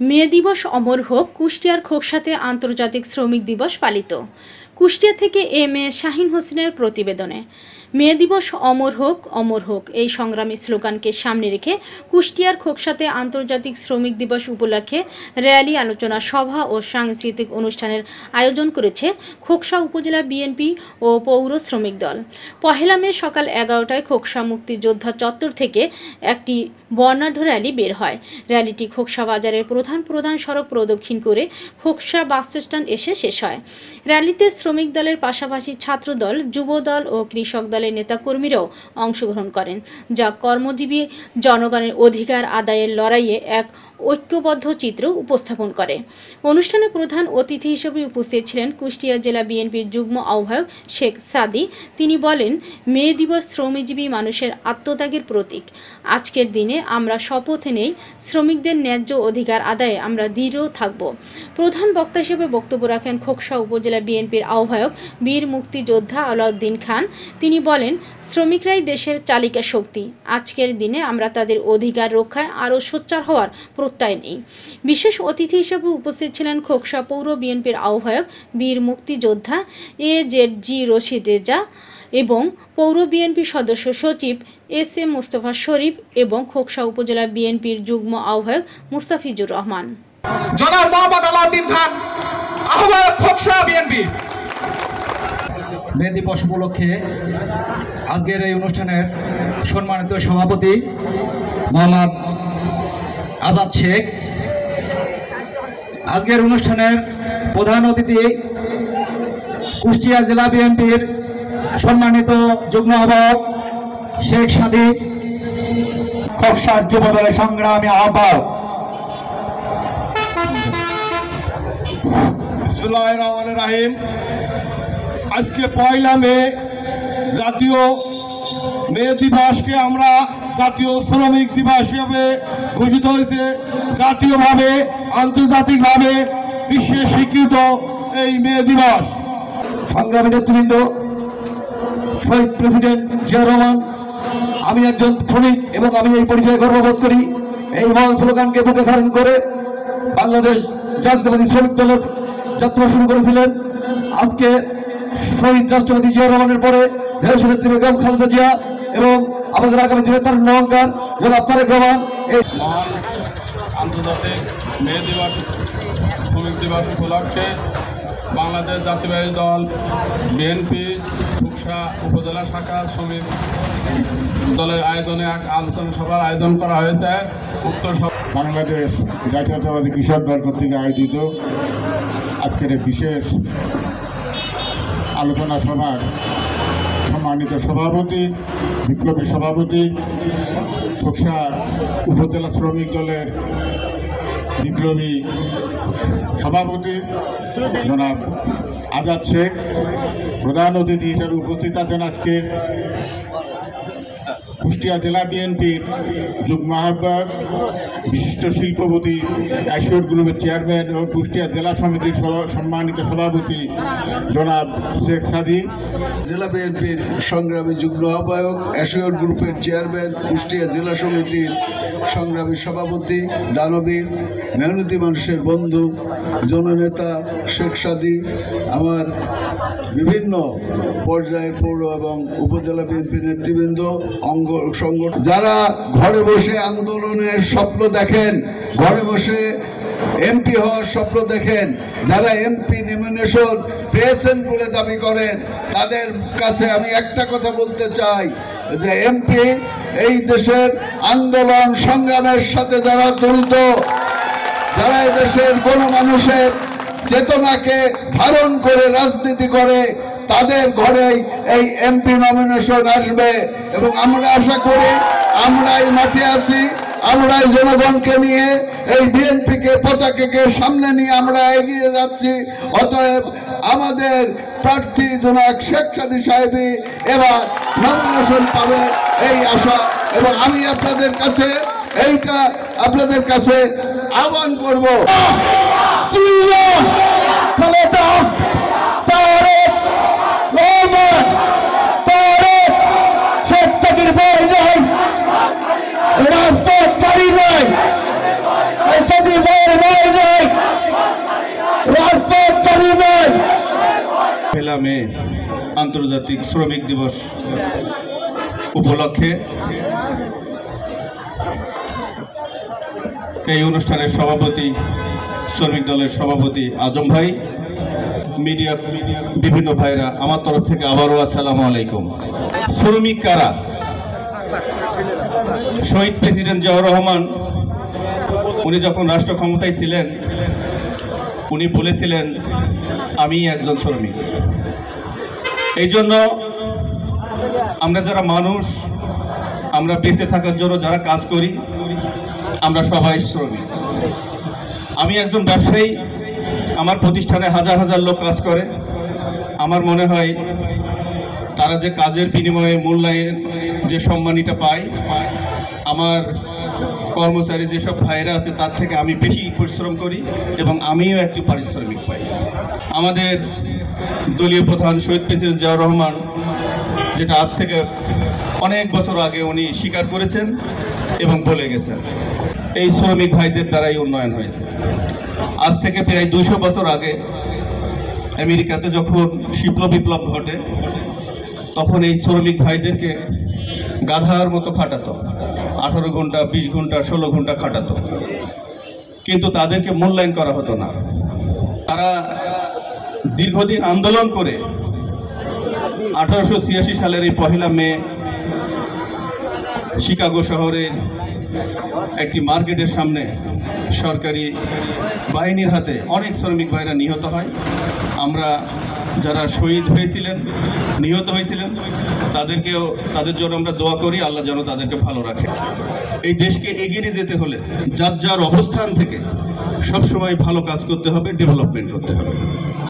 মে দিবস অমর হোক, কুষ্টিয়ার খোকসাতে আন্তর্জাতিক শ্রমিক দিবস পালিত। কুষ্টিয়া থেকে এম এ শাহিন হোসেনের প্রতিবেদনে। মে দিবস অমর হোক এই সংগ্রামী স্লোগানকে সামনে রেখে কুষ্টিয়ার খোকসাতে আন্তর্জাতিক শ্রমিক দিবস উপলক্ষে র্যালি, আলোচনা সভা ও সাংস্কৃতিক অনুষ্ঠানের আয়োজন করেছে খোকসা উপজেলা বিএনপি ও পৌর শ্রমিক দল। পহেলা মে সকাল 11টায় খোকসা মুক্তিযোদ্ধা চত্বর থেকে একটি বর্ণাঢ্য র্যালি বের হয়। র্যালিটি খোকসা বাজারের প্রধান সড়ক প্রদক্ষিণ করে খোকসা বাস স্ট্যান্ড এসে শেষ হয়। র্যালিতে শ্রমিক দলের পাশাপাশি ছাত্র দল, যুব দল ও কৃষক দলের নেতাকর্মীরাও অংশগ্রহণ করেন, যা কর্মজীবী জনগণের অধিকার আদায়ের লড়াইয়ে এক ঐক্যবদ্ধ চিত্র উপস্থাপন করে। অনুষ্ঠানে প্রধান অতিথি হিসেবে উপস্থিত ছিলেন কুষ্টিয়া জেলা বিএনপির যুগ্ম আহ্বায়ক শেখ সাদি। তিনি বলেন, মে দিবস শ্রমজীবী মানুষের আত্মত্যাগের প্রতীক। আজকের দিনে আমরা শপথ নেই, শ্রমিকদের ন্যায্য অধিকার আদায়ে আমরা দৃঢ় থাকব। প্রধান বক্তা হিসেবে বক্তব্য রাখেন খোকসা উপজেলা বিএনপির আহ্বায়ক বীর মুক্তিযোদ্ধা আলাউদ্দিন খান। তিনি বলেন, শ্রমিকরাই দেশের চালিকা শক্তি। আজকের দিনে আমরা তাদের অধিকার রক্ষায় আরও সোচ্চার হওয়ার প্রত্যয় নেই। বিশেষ অতিথি হিসেবে উপস্থিত ছিলেন খোকসা পৌর বিএনপির আহ্বায়ক বীর মুক্তিযোদ্ধা এজেডজি রশিদ রেজা এবং পৌর বিএনপি সদস্য সচিব এস এম মোস্তফা শরীফ এবং খোকসা উপজেলা বিএনপির যুগ্ম আহ্বায়ক মুস্তাফিজুর রহমান। জনাব মোহাম্মদ আলাউদ্দিন খান, আহ্বায়ক খোকসা বিএনপি। মে দিবস উপলক্ষে আজকের এই অনুষ্ঠানের সম্মানিত সভাপতি মোহাম্মদ আজাদ শেখ, আজকের অনুষ্ঠানের প্রধান অতিথি কুষ্টিয়া জেলা বিএনপির সম্মানিত যুগ্ম আহ্বায়ক শেখ সাদি, খোকসার যুবদলের সংগ্রামী আহ্বায়ক। বিসমিল্লাহির রহমানির রহিম। আজকে পয়লা মে, জাতীয় মে দিবসকে আমরা জাতীয় শ্রমিক দিবস হিসেবে ঘোষিত হয়েছে। জাতীয়ভাবে, আন্তর্জাতিকভাবে বিশ্বে স্বীকৃত এই মে দিবস। সংগ্রামী নেতৃবৃন্দ, শহীদ প্রেসিডেন্ট জিয়া রহমান, আমি একজন শ্রমিক এবং আমি এই পরিচয়ে গর্ববোধ করি। এই মহান স্লোগানকে বুকে ধারণ করে বাংলাদেশ জাতীয়তাবাদী শ্রমিক দলের যাত্রা শুরু করেছিলেন। আজকে শহীদ রাষ্ট্রপতি জিয়া রহমানের পরে দেশনেত্রী বেগম খালেদা জিয়া এবং আমাদের আগামী দিনের তার অহংকার জনাব তারেক রহমান এই মহান আন্তর্জাতিক মে দিবস শ্রমিক দিবস উপলক্ষে বাংলাদেশ জাতীয়তাবাদী দল বিএনপি খোকসা উপজেলা শাখা শ্রমিক দলের আয়োজনে এক আলোচনা সভার আয়োজন করা হয়েছে। উক্ত বাংলাদেশ জাতীয়তাবাদী কৃষক দল কর্তৃক আয়োজিত আজকের বিশেষ আলোচনা সভার সম্মানিত সভাপতি, বিপ্লবী সভাপতি, খোকসা উপজেলা শ্রমিক দলের বিপ্লবী সভাপতি জনাব আজাদ শেখ, প্রধান অতিথি হিসেবে উপস্থিত আছেন আজকে কুষ্টিয়া জেলা বিএনপির যুগ্ম আহ্বায়ক, বিশিষ্ট শিল্পপতি, এশিয়র গ্রুপের চেয়ারম্যান ও কুষ্টিয়া জেলা সমিতির সম্মানিত সভাপতি জনাব শেখ সাদি, জেলা বিএনপির সংগ্রামী যুগ্ম আহ্বায়ক, এশিয়র গ্রুপের চেয়ারম্যান, কুষ্টিয়া জেলা সমিতির সংগ্রামী সভাপতি, দানবীর মেহনতি মানুষের বন্ধু, জননেতা শেখ সাদি, আমার বিভিন্ন পর্যায়ের পৌর এবং উপজেলা বিএনপি নেতৃবৃন্দ, অঙ্গ সংগঠন, যারা ঘরে বসে আন্দোলনের স্বপ্ন দেখেন, ঘরে বসে এমপি হওয়ার স্বপ্ন দেখেন, যারা এমপি নমিনেশন পেয়েছেন বলে দাবি করেন, তাদের কাছে আমি একটা কথা বলতে চাই যে এমপি এই দেশের আন্দোলন সংগ্রামের সাথে যারা জড়িত, যারা দেশের গণমানুষের চেতনাকে ধারণ করে রাজনীতি করে, তাদের ঘরেই এই এমপি নমিনেশন আসবে। এবং আমরা আশা করি, আমরাই মাঠে আছি, আমরাই জনগণকে নিয়ে এই বিএনপিকে পতাকাকে সামনে নিয়ে আমরা এগিয়ে যাচ্ছি। অতএব আমাদের প্রার্থী জনাব শেখ সাদি সাহেবই এবার নমিনেশন পাবে এই আশা, এবং আমি আপনাদের কাছে আহ্বান করব। রাজপথ চারি নয়। পহেলা মে আন্তর্জাতিক শ্রমিক দিবস উপলক্ষে এই অনুষ্ঠানের সভাপতি শ্রমিক দলের সভাপতি আজম ভাই, মিডিয়া বিভিন্ন ভাইরা, আমার তরফ থেকে আবারও আসসালামু আলাইকুম। শ্রমিক কারা? শহীদ প্রেসিডেন্ট জিয়াউর রহমান উনি যখন রাষ্ট্র ক্ষমতায় ছিলেন উনি বলেছিলেন আমি একজন শ্রমিক। এই জন্য আমরা যারা মানুষ, আমরা বেঁচে থাকার জন্য যারা কাজ করি, আমরা সবাই শ্রমিক। আমি একজন ব্যবসায়ী, আমার প্রতিষ্ঠানে হাজার হাজার লোক কাজ করে। আমার মনে হয় তারা যে কাজের বিনিময়ে মূল্যায়ন যে সম্মানিটা পায়, আমার কর্মচারী যেসব ভাইরা আছে তার থেকে আমি বেশি পরিশ্রম করি এবং আমিও একটি পারিশ্রমিক পাই। আমাদের দলীয় প্রধান শহীদ প্রেসিডেন্ট জিয়াউর রহমান যেটা আজ থেকে অনেক বছর আগে উনি স্বীকার করেছেন এবং বলে গেছেন, এই শ্রমিক ভাইদের দ্বারাই উন্নয়ন হয়েছে। আজ থেকে প্রায় 200 বছর আগে আমেরিকাতে যখন শিল্প বিপ্লব ঘটে তখন এই শ্রমিক ভাইদেরকে গাধার মতো খাটাতো, 18 ঘন্টা 20 ঘন্টা 16 ঘন্টা খাটাতো, কিন্তু তাদেরকে মূল্যায়ন করা হতো না। তারা দীর্ঘদিন আন্দোলন করে 1886 সালের এই পহেলা মে শিকাগো শহরের একটি মার্কেটের সামনে সরকারি বাহিনীর হাতে অনেক শ্রমিক ভাইরা নিহত হয়। আমরা যারা শহীদ হয়েছিলেন, নিহত হয়েছিলেন, তাদের জন্য আমরা দোয়া করি, আল্লাহ যেন তাদেরকে ভালো রাখে। এই দেশকে এগিয়ে নিয়ে যেতে হলে যার যার অবস্থান থেকে সবসময় ভালো কাজ করতে হবে, ডেভেলপমেন্ট করতে হবে।